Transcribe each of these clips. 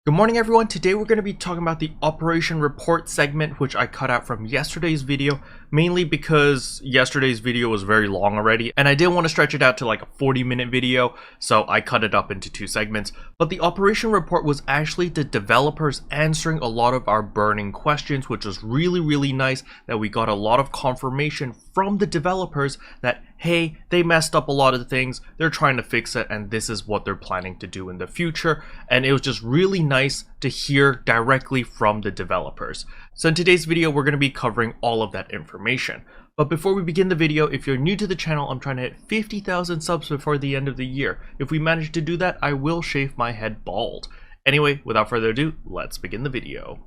Good morning everyone. Today we're going to be talking about the operation report segment, which I cut out from yesterday's video, mainly because yesterday's video was very long already and I didn't want to stretch it out to like a 40-minute video, so I cut it up into two segments. But the operation report was actually the developers answering a lot of our burning questions, which was really nice that we got a lot of confirmation from the developers that hey, they messed up a lot of things, they're trying to fix it, and this is what they're planning to do in the future. And it was just really nice to hear directly from the developers. So in today's video, we're going to be covering all of that information. But before we begin the video, if you're new to the channel, I'm trying to hit 50,000 subs before the end of the year. If we manage to do that, I will shave my head bald. Anyway, without further ado, let's begin the video.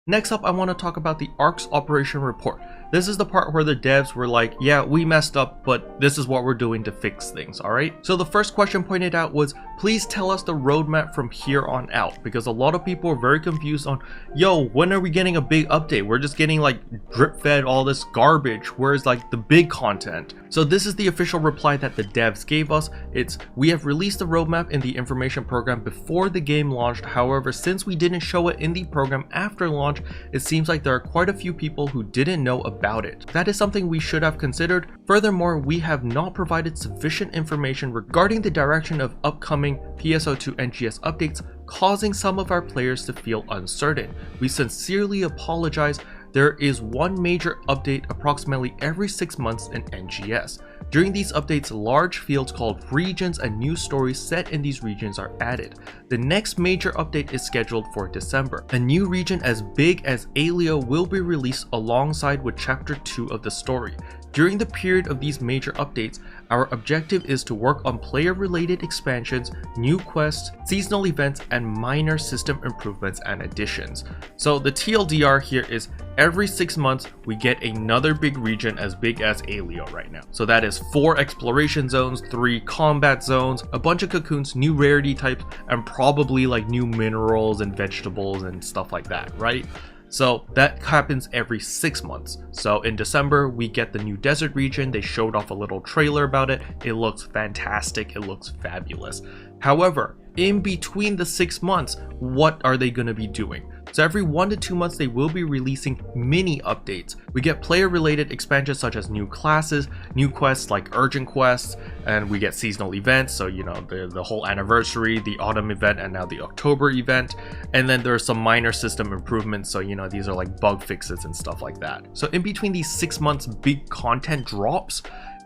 Next up, I want to talk about the ARC's operation report. This is the part where the devs were like, yeah, we messed up, but this is what we're doing to fix things, alright? So the first question pointed out was, please tell us the roadmap from here on out, because a lot of people are very confused on, yo, when are we getting a big update? We're just getting like drip fed all this garbage, where's like the big content? So this is the official reply that the devs gave us. It's, we have released the roadmap in the information program before the game launched. However, since we didn't show it in the program after launch, it seems like there are quite a few people who didn't know about it. That is something we should have considered. Furthermore, we have not provided sufficient information regarding the direction of upcoming PSO2 NGS updates, causing some of our players to feel uncertain. We sincerely apologize. There is one major update approximately every 6 months in NGS. During these updates, large fields called regions and new stories set in these regions are added. The next major update is scheduled for December. A new region as big as Alio will be released alongside with chapter 2 of the story. During the period of these major updates, our objective is to work on player-related expansions, new quests, seasonal events, and minor system improvements and additions. So the TLDR here is every 6 months we get another big region as big as Alio right now. So that is 4 exploration zones, 3 combat zones, a bunch of cocoons, new rarity types, and probably like new minerals and vegetables and stuff like that, right? So that happens every 6 months. So in December, we get the new desert region. They showed off a little trailer about it. It looks fantastic. It looks fabulous. However, in between the 6 months, what are they going to be doing? So every 1 to 2 months, they will be releasing mini updates. We get player-related expansions such as new classes, new quests like urgent quests, and we get seasonal events. So, you know, the whole anniversary, the autumn event, and now the October event. And then there's some minor system improvements. So, you know, these are like bug fixes and stuff like that. So in between these 6 months, big content drops.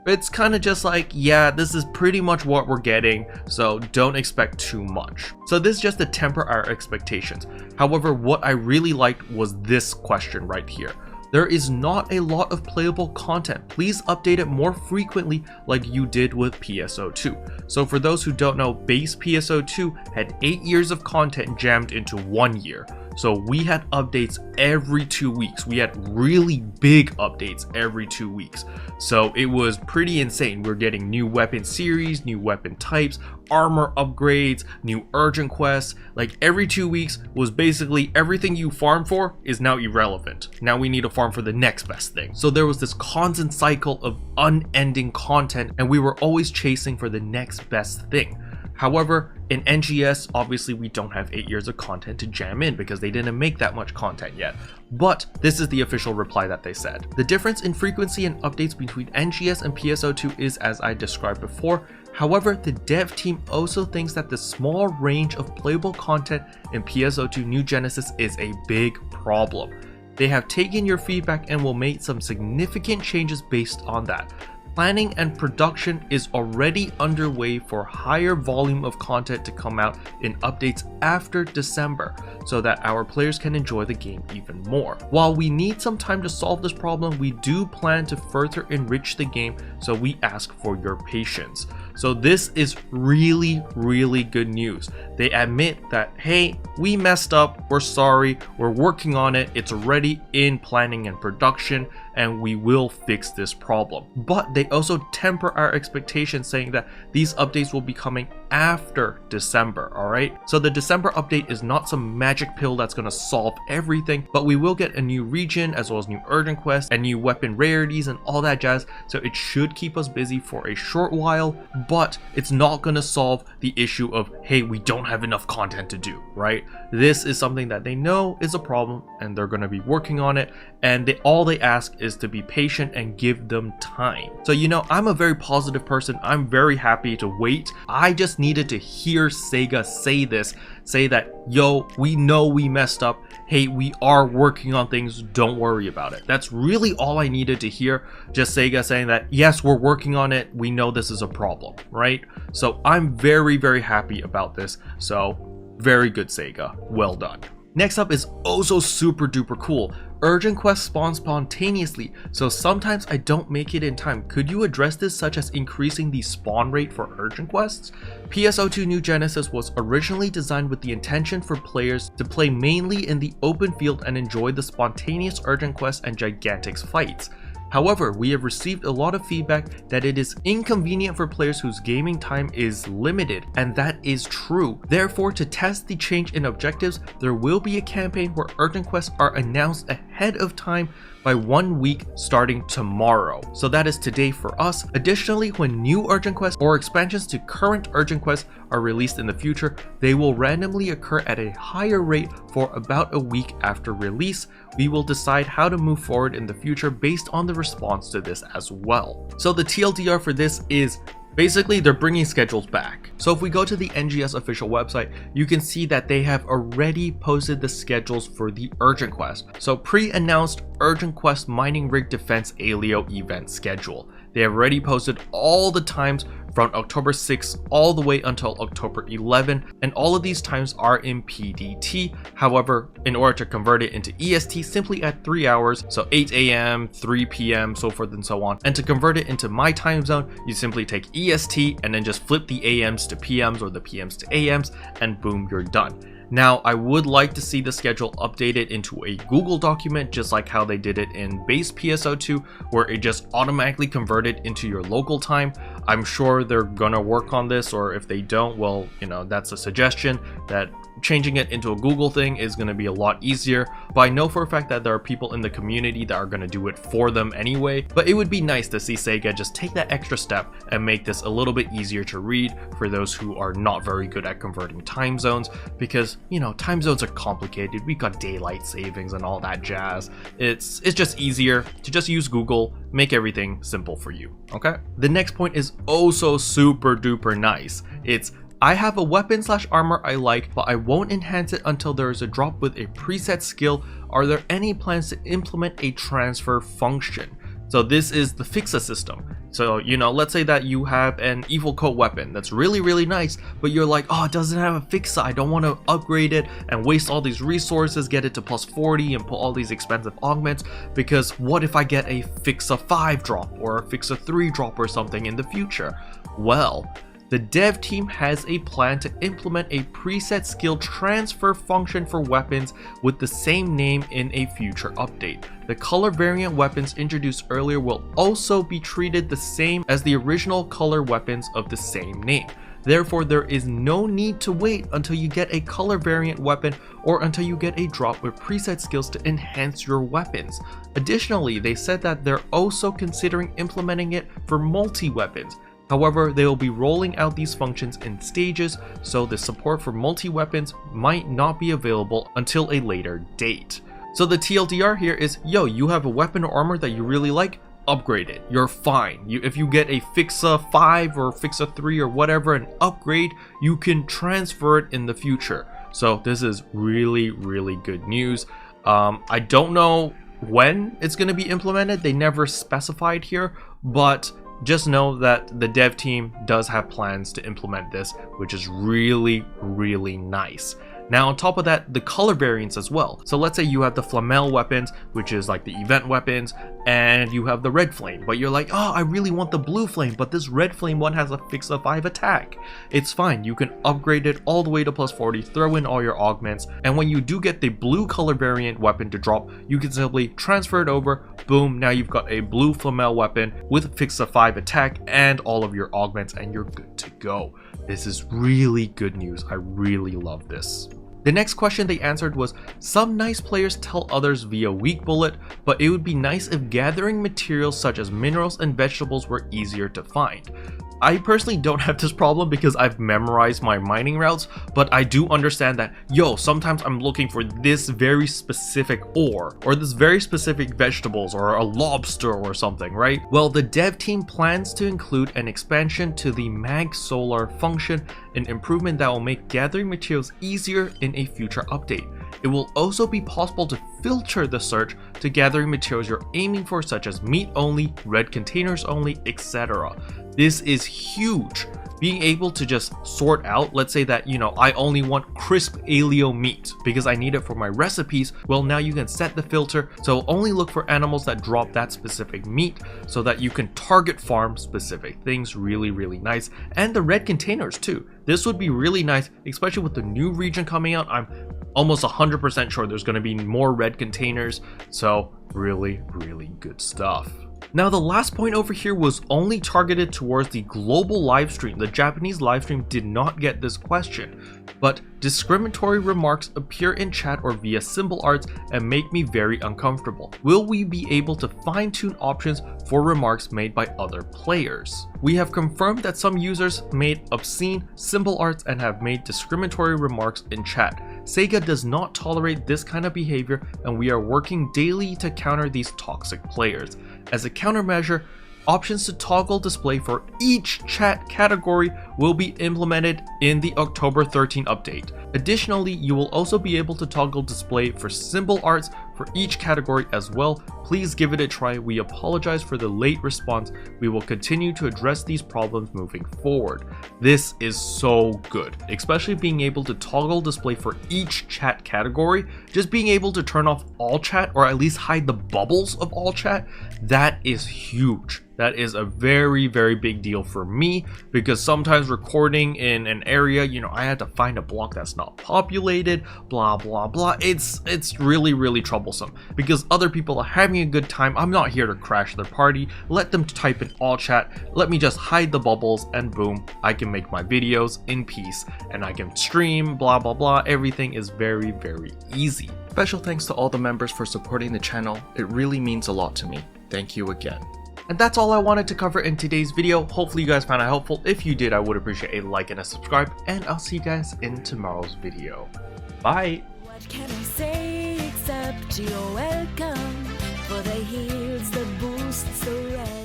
It's kind of just like, yeah, this is pretty much what we're getting, so don't expect too much. So this is just to temper our expectations. However, what I really liked was this question right here. There is not a lot of playable content. Please update it more frequently like you did with PSO2. So for those who don't know, base PSO2 had 8 years of content jammed into 1 year. So we had updates every 2 weeks. We had really big updates every 2 weeks. So it was pretty insane. We're getting new weapon series, new weapon types, armor upgrades, new urgent quests. Like every 2 weeks was basically everything you farm for is now irrelevant. Now we need to farm for the next best thing. So there was this constant cycle of unending content and we were always chasing for the next best thing. However, in NGS, obviously we don't have 8 years of content to jam in because they didn't make that much content yet. But this is the official reply that they said. The difference in frequency and updates between NGS and PSO2 is as I described before. However, the dev team also thinks that the small range of playable content in PSO2 New Genesis is a big problem. They have taken your feedback and will make some significant changes based on that. Planning and production is already underway for higher volume of content to come out in updates after December so that our players can enjoy the game even more. While we need some time to solve this problem, we do plan to further enrich the game, so we ask for your patience. So this is really good news. They admit that, hey, we messed up, we're sorry, we're working on it, it's already in planning and production. and we will fix this problem. But they also temper our expectations, saying that these updates will be coming after December, alright? So the December update is not some magic pill that's gonna solve everything, but we will get a new region as well as new urgent quests and new weapon rarities and all that jazz, so it should keep us busy for a short while, but it's not gonna solve the issue of, hey, we don't have enough content to do, right? This is something that they know is a problem and they're gonna be working on it, and all they ask is to be patient and give them time. So you know, I'm a very positive person. I'm very happy to wait. I just needed to hear Sega say that, yo, we know we messed up. Hey, we are working on things. Don't worry about it. That's really all I needed to hear. Just Sega saying that, yes, we're working on it. We know this is a problem, right? So I'm very, very happy about this. So very good, Sega. Well done. Next up is also super duper cool. Urgent quests spawn spontaneously, so sometimes I don't make it in time. Could you address this, such as increasing the spawn rate for urgent quests? PSO2 New Genesis was originally designed with the intention for players to play mainly in the open field and enjoy the spontaneous urgent quests and gigantic fights. However, we have received a lot of feedback that it is inconvenient for players whose gaming time is limited, and that is true. Therefore, to test the change in objectives, there will be a campaign where urgent quests are announced ahead of time by 1 week starting tomorrow. So that is today for us. Additionally, when new urgent quests or expansions to current urgent quests are released in the future, they will randomly occur at a higher rate for about a week after release. We will decide how to move forward in the future based on the response to this as well. So the TLDR for this is basically they're bringing schedules back. So if we go to the NGS official website, you can see that they have already posted the schedules for the urgent quest. So pre-announced urgent quest mining rig defense alio event schedule. They have already posted all the times from October 6th all the way until October 11, and all of these times are in PDT. However, in order to convert it into EST, simply add 3 hours, so 8 AM, 3 PM, so forth and so on. And to convert it into my time zone, you simply take EST and then just flip the AMs to PMs or the PMs to AMs, and boom, you're done. Now, I would like to see the schedule updated into a Google document, just like how they did it in base PSO2, where it just automatically converted into your local time. I'm sure they're gonna work on this, or if they don't, well, you know, that's a suggestion that changing it into a Google thing is going to be a lot easier, but I know for a fact that there are people in the community that are going to do it for them anyway. But it would be nice to see Sega just take that extra step and make this a little bit easier to read for those who are not very good at converting time zones, because, you know, time zones are complicated. We got daylight savings and all that jazz. It's just easier to just use Google, make everything simple for you. Okay, the next point is also super duper nice. It's, I have a weapon / armor I like, but I won't enhance it until there is a drop with a preset skill. Are there any plans to implement a transfer function? So this is the Fixa system. So, you know, let's say that you have an evil coat weapon that's really, really nice, but you're like, oh, it doesn't have a Fixa. I don't want to upgrade it and waste all these resources, get it to plus 40 and put all these expensive augments, because what if I get a Fixa 5 drop or a Fixa 3 drop or something in the future? Well, the dev team has a plan to implement a preset skill transfer function for weapons with the same name in a future update. The color variant weapons introduced earlier will also be treated the same as the original color weapons of the same name. Therefore, there is no need to wait until you get a color variant weapon or until you get a drop with preset skills to enhance your weapons. Additionally, they said that they're also considering implementing it for multi-weapons. However, they will be rolling out these functions in stages, so the support for multi-weapons might not be available until a later date. So the TLDR here is, yo, you have a weapon or armor that you really like, upgrade it. You're fine. If you get a Fixa 5 or Fixa 3 or whatever, an upgrade, you can transfer it in the future. So this is really, really good news. I don't know when it's going to be implemented. They never specified here, but just know that the dev team does have plans to implement this, which is really, really nice. Now on top of that, the color variants as well. So let's say you have the flamel weapons, which is like the event weapons, and you have the red flame, but you're like, oh, I really want the blue flame, but this red flame one has a Fixa 5 attack. It's fine, you can upgrade it all the way to plus 40, throw in all your augments, and when you do get the blue color variant weapon to drop, you can simply transfer it over, boom, now you've got a blue flamel weapon with Fixa 5 attack and all of your augments, and you're good to go. This is really good news. I really love this. The next question they answered was, some nice players tell others via weak bullet, but it would be nice if gathering materials such as minerals and vegetables were easier to find. I personally don't have this problem because I've memorized my mining routes, but I do understand that, sometimes I'm looking for this very specific ore, or this very specific vegetables, or a lobster or something, right? Well, the dev team plans to include an expansion to the Sonar Function, an improvement that will make gathering materials easier in a future update. It will also be possible to filter the search to gathering materials you're aiming for, such as meat only, red containers only, etc. This is huge. Being able to just sort out, let's say that, I only want crisp alio meat because I need it for my recipes. Well, now you can set the filter, so only look for animals that drop that specific meat so that you can target farm specific things. Really, really nice. And the red containers too. This would be really nice, especially with the new region coming out. I'm almost 100% sure there's going to be more red containers. So really, really good stuff. Now the last point over here was only targeted towards the global livestream. The Japanese livestream did not get this question, but discriminatory remarks appear in chat or via symbol arts and make me very uncomfortable. Will we be able to fine-tune options for remarks made by other players? We have confirmed that some users made obscene symbol arts and have made discriminatory remarks in chat. Sega does not tolerate this kind of behavior, and we are working daily to counter these toxic players. As a countermeasure, options to toggle display for each chat category will be implemented in the October 13 update. Additionally, you will also be able to toggle display for symbol arts for each category as well. Please give it a try. We apologize for the late response. We will continue to address these problems moving forward. This is so good, especially being able to toggle display for each chat category. Just being able to turn off all chat, or at least hide the bubbles of all chat, that is huge. That is a very, very big deal for me, because sometimes recording in an area, I had to find a block that's not populated, blah, blah, blah. It's really, really troublesome because other people are having a good time. I'm not here to crash their party. Let them type in all chat. Let me just hide the bubbles, and boom, I can make my videos in peace and I can stream, blah, blah, blah. Everything is very, very easy. Special thanks to all the members for supporting the channel. It really means a lot to me. Thank you again. And that's all I wanted to cover in today's video. Hopefully you guys found it helpful. If you did, I would appreciate a like and a subscribe, and I'll see you guys in tomorrow's video. Bye! What can I say except you're welcome, for the heals, the boosts, the rest.